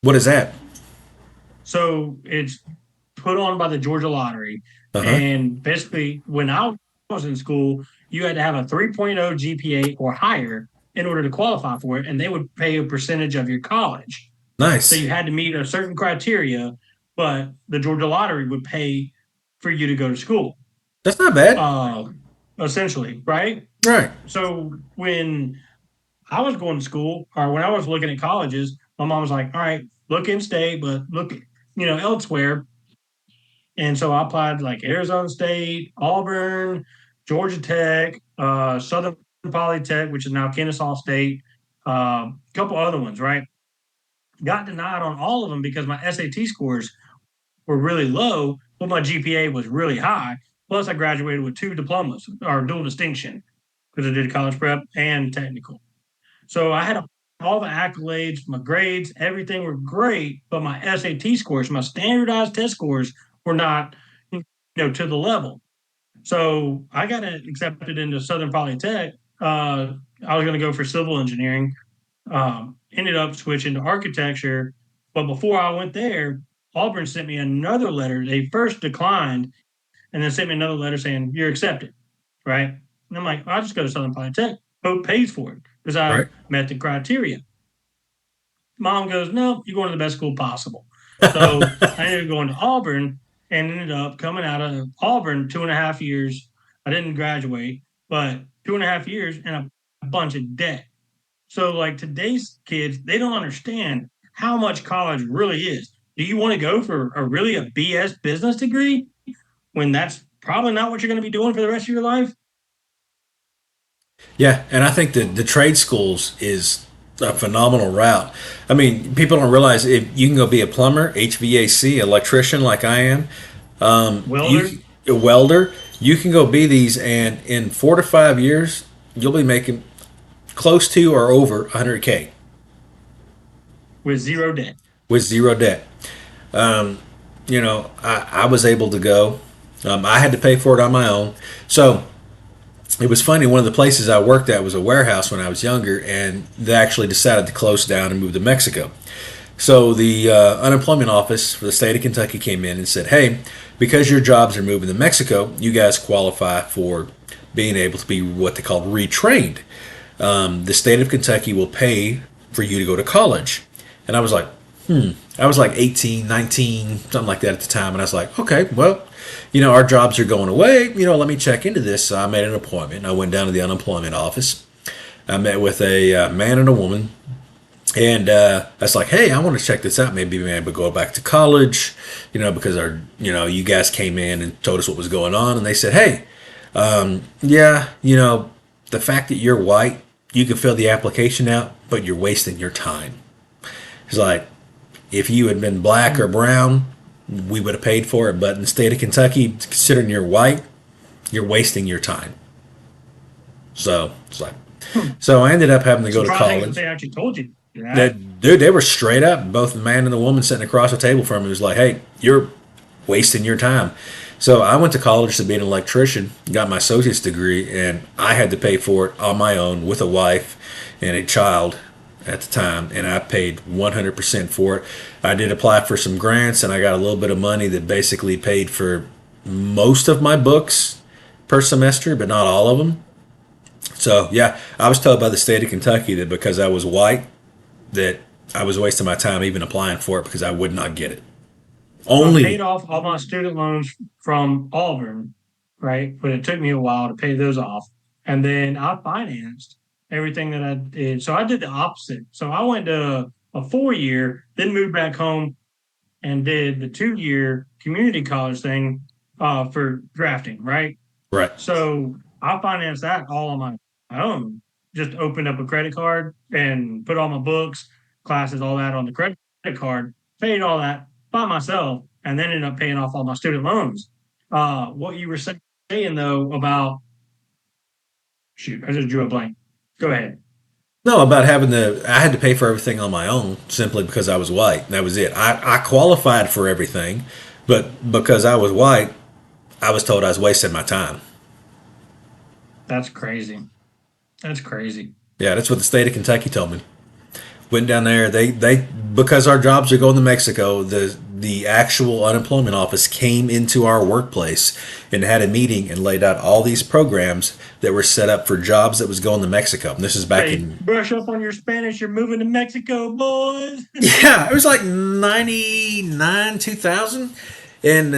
What is that? So it's put on by the Georgia Lottery. Uh huh. And basically, when I was in school, you had to have a 3.0 GPA or higher in order to qualify for it, and they would pay a percentage of your college. So Nice. you had to meet a certain criteria, but the Georgia Lottery would pay for you to go to school, That's not bad. uh, essentially, right? Right. So when I was going to school or when I was looking at colleges, my mom was like, all right, look in state, but look, elsewhere. And so I applied like Arizona State, Auburn, Georgia Tech, Southern Polytech, which is now Kennesaw State, a couple other ones, right? Got denied on all of them because my SAT scores were really low, but my GPA was really high. Plus, I graduated with two diplomas or dual distinction because I did college prep and technical. So I had all the accolades, my grades, everything were great, but my SAT scores, my standardized test scores, were not, to the level. So I got accepted into Southern Polytech. I was going to go for civil engineering. Ended up switching to architecture, but before I went there, Auburn sent me another letter. They first declined, and then sent me another letter saying you're accepted, right? And I'm like, I'll just go to Southern Polytech. Hope pays for it because I Right. met the criteria. Mom goes, no, you're going to the best school possible. So I ended up going to Auburn and ended up coming out of Auburn 2.5 years. I didn't graduate, but 2.5 years and a bunch of debt. So like today's kids, they don't understand how much college really is. Do you want to go for a BS business degree when that's probably not what you're going to be doing for the rest of your life? Yeah, and I think that the trade schools is a phenomenal route. I mean, people don't realize if you can go be a plumber, HVAC, electrician like I am, Welder a welder, you can go be these, and in 4 to 5 years, you'll be making close to or over 100K with zero debt. with zero debt. I was able to go. I had to pay for it on my own. So it was funny. One of the places I worked at was a warehouse when I was younger, and they actually decided to close down and move to Mexico. So the unemployment office for the state of Kentucky came in and said, "Hey, because your jobs are moving to Mexico, you guys qualify for being able to be what they call retrained. The state of Kentucky will pay for you to go to college." And I was like, I was like 18, 19, something like that at the time. And I was like, okay, well, our jobs are going away. Let me check into this. So I made an appointment. I went down to the unemployment office. I met with a man and a woman. And I was like, hey, I want to check this out. Maybe being able to go back to college, because you guys came in and told us what was going on. And they said, hey, yeah, the fact that you're white you can fill the application out, but you're wasting your time. It's like if you had been black or brown, we would have paid for it. But in the state of Kentucky, considering you're white, you're wasting your time. So it's like, so I ended up having to go to Surprising that college. they actually told you that. That dude, they were straight up. Both the man and the woman sitting across the table from me was like, "Hey, you're wasting your time." So I went to college to be an electrician, got my associate's degree, and I had to pay for it on my own with a wife and a child at the time, and I paid 100% for it. I did apply for some grants, and I got a little bit of money that basically paid for most of my books per semester, but not all of them. So yeah, I was told by the state of Kentucky that because I was white, that I was wasting my time even applying for it because I would not get it. I paid Only off all my student loans from Auburn, right? But it took me a while to pay those off. And then I financed everything that I did. So I did the opposite. So I went to a 4 year, then moved back home and did the 2 year community college thing for drafting, right? right. So I financed that all on my own. Just opened up a credit card and put all my books, classes, all that on the credit card, paid all that by myself, and then ended up paying off all my student loans. What you were saying though about shoot, I just drew a blank. Go ahead. No, about having to, I had to pay for everything on my own simply because I was white. That was it. I qualified for everything, but because I was white, I was told I was wasting my time. That's crazy. That's crazy. Yeah, that's what the state of Kentucky told me. Went down there. They because our jobs are going to Mexico. The actual unemployment office came into our workplace and had a meeting and laid out all these programs that were set up for jobs that was going to Mexico. And this is back Hey, in brush up on your Spanish. You're moving to Mexico, boys. yeah, it was like 99, 2000. And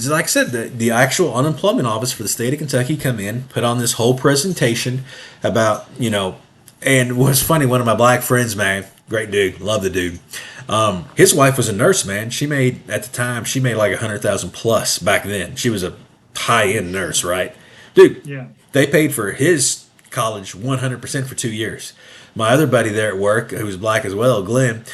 like I said, the actual unemployment office for the state of Kentucky come in, put on this whole presentation about, and it was funny, one of my black friends, man, great dude, love the dude. His wife was a nurse, man. She made, at the time, she made like 100,000 plus back then. She was a high end nurse, right? Dude, Yeah. they paid for his college 100% for 2 years. My other buddy there at work, who was black as well, Glenn,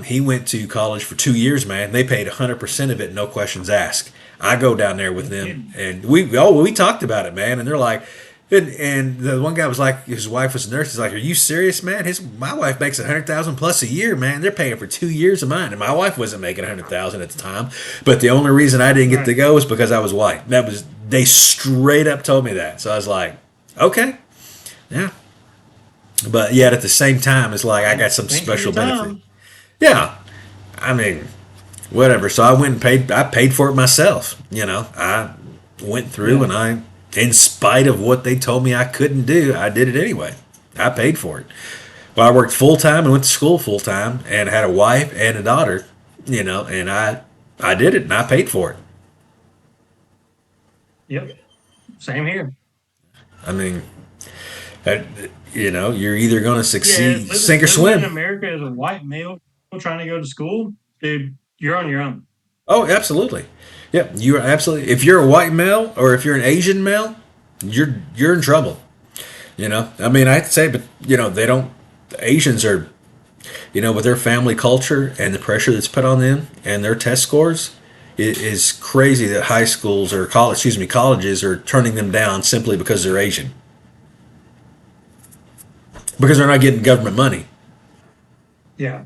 he went to college for 2 years, man. They paid 100% of it, no questions asked. I go down there with them, and we talked about it, man. And they're like, and the one guy was like, his wife was a nurse. He's like, "Are you serious, man? My wife makes 100,000 plus a year, man. They're paying for 2 years of mine, and my wife wasn't making 100,000 at the time. But the only reason I didn't get to Right. go was because I was white. That was they straight up told me that. So I was like, okay, yeah." But yet at the same time, it's like I got some Thanks for special your benefit. time. Yeah, I mean, whatever. So I went and paid. I paid for it myself. I went through Yeah. and in spite of what they told me I couldn't do, I did it anyway. I paid for it. Well, I worked full time and went to school full time and had a wife and a daughter. And I did it and I paid for it. Yep. Same here. I mean, that, you're either going to Yeah, succeed, sink or living in swim. America as a white male trying to go to school, dude, you're on your own. Oh, absolutely. Yeah, you are absolutely. If you're a white male or if you're an Asian male, you're in trouble. I mean, I have to say, but they don't. The Asians are, with their family culture and the pressure that's put on them and their test scores, it is crazy that high schools or colleges are turning them down simply because they're Asian because they're not getting government money. Yeah.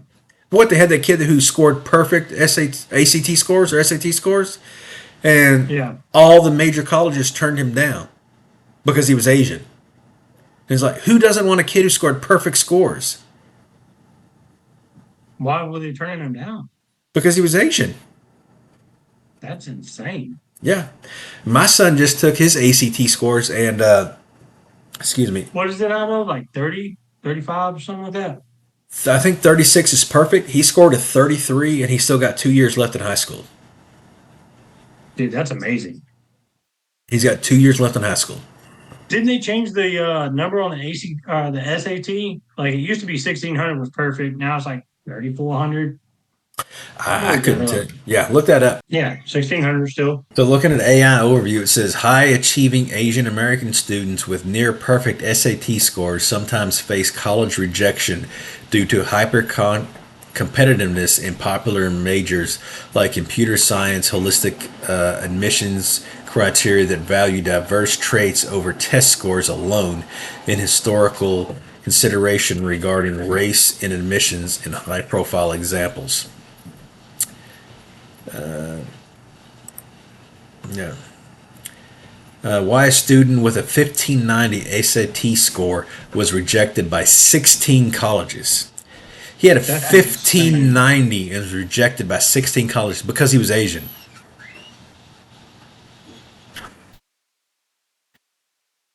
What they had that kid who scored perfect ACT scores or SAT scores, and Yeah. all the major colleges turned him down because he was Asian. And it's like, who doesn't want a kid who scored perfect scores Why were they turning him down? because he was Asian? That's insane. Yeah, my son just took his ACT scores and excuse me, What is it out of? Like 30, 35, or something like that? I think 36 is perfect. He scored a 33, and he still got 2 years left in high school. Dude, that's amazing. He's got 2 years left in high school. Didn't they change the number on the SAT? Like it used to be 1600 was perfect. Now it's like 3400. I'll I look that couldn't up. tell. Yeah, look that up. Yeah, 1600 still. So, looking at AI overview, it says high achieving Asian American students with near perfect SAT scores sometimes face college rejection due to competitiveness in popular majors like computer science, holistic admissions criteria that value diverse traits over test scores alone, and historical consideration regarding race in admissions in high profile examples. Yeah. Why a student with a 1590 SAT score was rejected by 16 colleges. He had a That's insane. 1590 and was rejected by 16 colleges because he was Asian.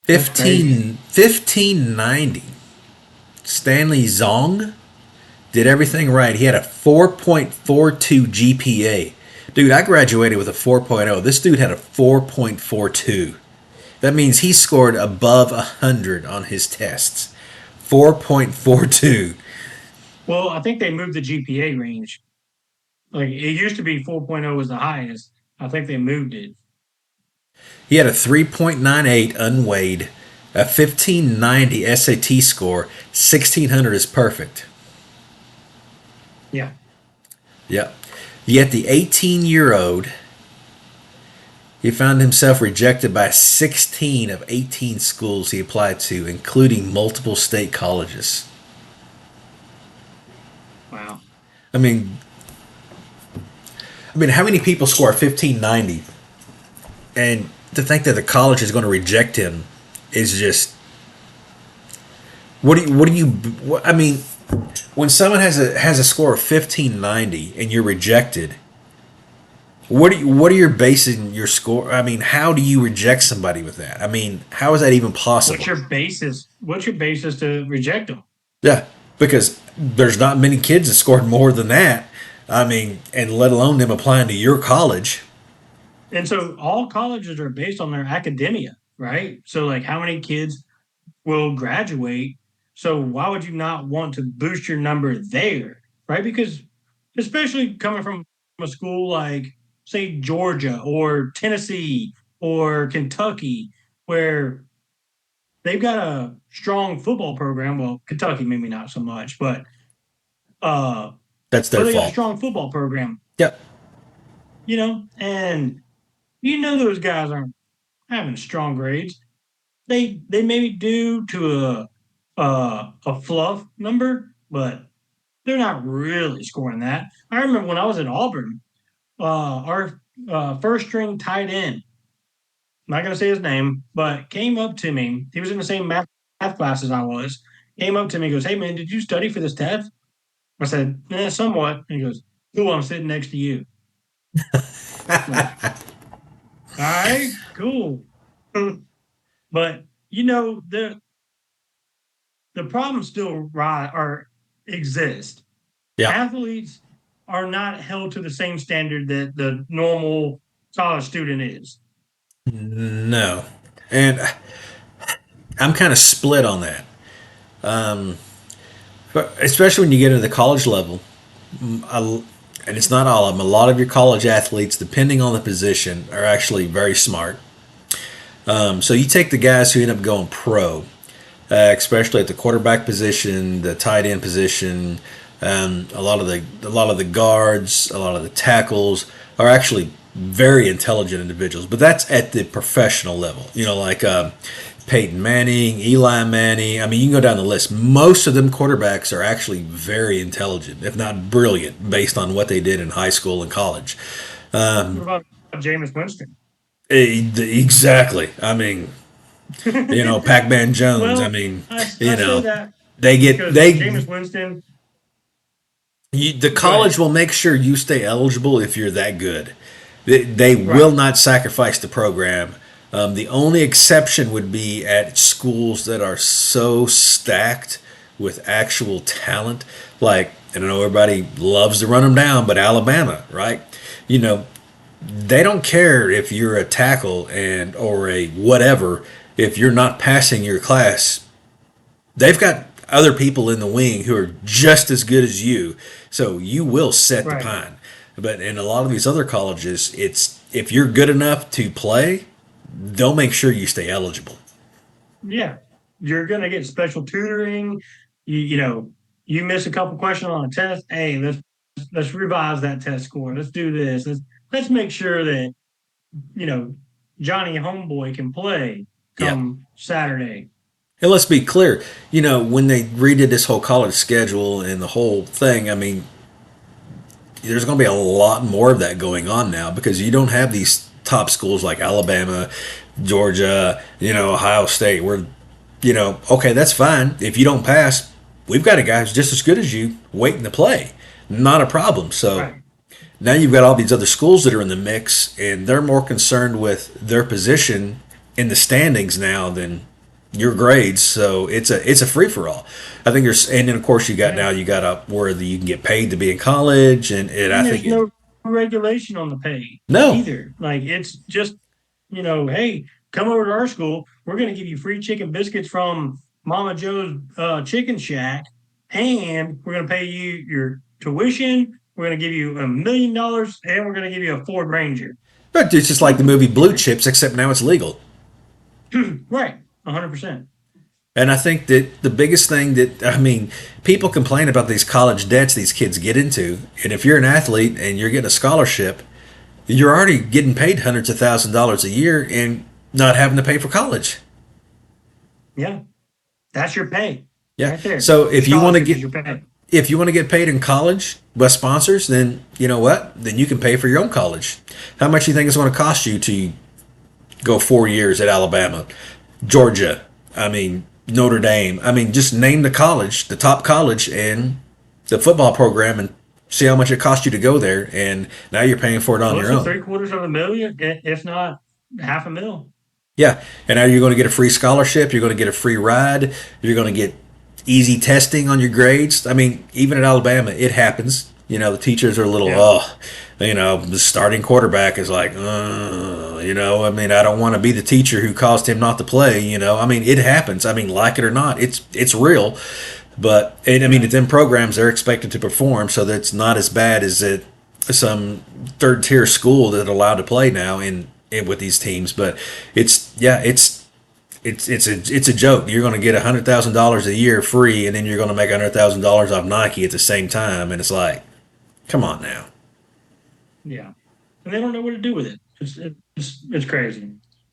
That's crazy. 1590. Stanley Zong did everything right. He had a 4.42 GPA. Dude, I graduated with a 4.0. This dude had a 4.42. That means he scored above 100 on his tests. 4.42. Well, I think they moved the GPA range. Like it used to be 4.0 was the highest. I think they moved it. He had a 3.98 unweighed, a 1590 SAT score, 1600 is perfect. Yeah. Yep. Yet the 18-year-old, he found himself rejected by 16 of 18 schools he applied to, including multiple state colleges. Wow. I mean, how many people score a 1590, and to think that the college is going to reject him is just what do you I mean, when someone has a score of 1590 and you're rejected, what are you basing your score? I mean, how do you reject somebody with that? I mean, how is that even What's possible? your basis? What's your basis to reject them? Yeah, because there's not many kids that scored more than that. I mean, and let alone them applying to your college. And so all colleges are based on their academia, right? So like how many kids will graduate? So why would you not want to boost your number there, right? Because especially coming from a school like say Georgia or Tennessee or Kentucky, where they've got a strong football program. Well, Kentucky maybe not so much, uh, That's but their they got a fault. strong football program, Yep. and those guys aren't having strong grades. They maybe do to a fluff number, but they're not really scoring that. I remember when I was at Auburn, our first string tight end, I'm not going to say his name, but came up to me. He was in the same math class as I was. Came up to me, goes, "Hey man, did you study for this test?" I said, somewhat. And he goes, "Cool, I'm sitting next to you." Like, all right, cool. But the problems still rise or exist. Yeah. Athletes are not held to the same standard that the normal college student is. No. And I'm kind of split on that. But especially when you get into the college level, and it's not all of them, a lot of your college athletes, depending on the position, are actually very smart. So you take the guys who end up going pro, especially at the quarterback position, the tight end position, a lot of the guards, a lot of the tackles are actually very intelligent individuals. But that's at the professional level. Like Peyton Manning, Eli Manning. I mean, you can go down the list. Most of them quarterbacks are actually very intelligent, if not brilliant, based on what they did in high school and college. What about Jameis Winston? Exactly. I mean, Pac-Man Jones. I Well, mean, I you say know, that they get because they Jameis Winston. the Go college ahead. will make sure you stay eligible if you're that good. They will Right. not sacrifice the program. The only exception would be at schools that are so stacked with actual talent. Like, I don't know, everybody loves to run them down, but Alabama, right? You know, they don't care if you're a tackle or a whatever. If you're not passing your class, they've got other people in the wing who are just as good as you. So you will set the Right. pine. But in a lot of these other colleges, it's if you're good enough to play, they'll make sure you stay eligible. Yeah. You're gonna get special tutoring. You know, you miss a couple questions on a test. Hey, let's revise that test score. Let's do this. Let's make sure that, you know, Johnny Homeboy can play Yeah. come Saturday. And let's be clear, when they redid this whole college schedule and the whole thing, I mean, there's going to be a lot more of that going on now because you don't have these top schools like Alabama, Georgia, Ohio State, where, okay, that's fine. If you don't pass, we've got a guy who's just as good as you waiting to play. Not a problem. So Right. now you've got all these other schools that are in the mix, and they're more concerned with their position in the standings now than your grades. So it's a free for all. I think there's, and then of course Yeah. you got up where you can get paid to be in college, and I And think there's no regulation on the pay no, either. Like it's just, hey, come over to our school. We're going to give you free chicken biscuits from Mama Joe's Chicken Shack, and we're going to pay you your tuition. We're going to give you $1 million, and we're going to give you a Ford Ranger. but it's just like the movie Blue Chips, except now it's legal. Right, 100%. And I think that the biggest thing that, I mean, people complain about these college debts these kids get into. And if you're an athlete and you're getting a scholarship, you're already getting paid hundreds of $1,000s a year and not having to pay for college. Yeah, that's your pay Yeah. right there. So Your scholarship is your pay. if you want to get paid in college by sponsors, then you know what? Then you can pay for your own college. How much do you think it's going to cost you to go 4 years at Alabama, Georgia? I mean, Notre Dame. I mean, just name the college, the top college, and the football program, and see how much it cost you to go there. And now you're paying for it on Close your to own. three-quarters of a million, if not half a mil. Yeah. And now you're going to get a free scholarship. You're going to get a free ride. You're going to get easy testing on your grades. I mean, even at Alabama, it happens. The teachers are a little, Yeah. oh, the starting quarterback is like, I mean, I don't want to be the teacher who caused him not to play. I mean, it happens. I mean, like it or not, it's real. But and I mean, at them programs, they're expected to perform, so that's not as bad as it some third tier school that allowed to play now in with these teams. But it's a joke. You're going to get $100,000 a year free, and then you're going to make $100,000 off Nike at the same time, and it's like, come on now. Yeah, and they don't know what to do with it. It's crazy.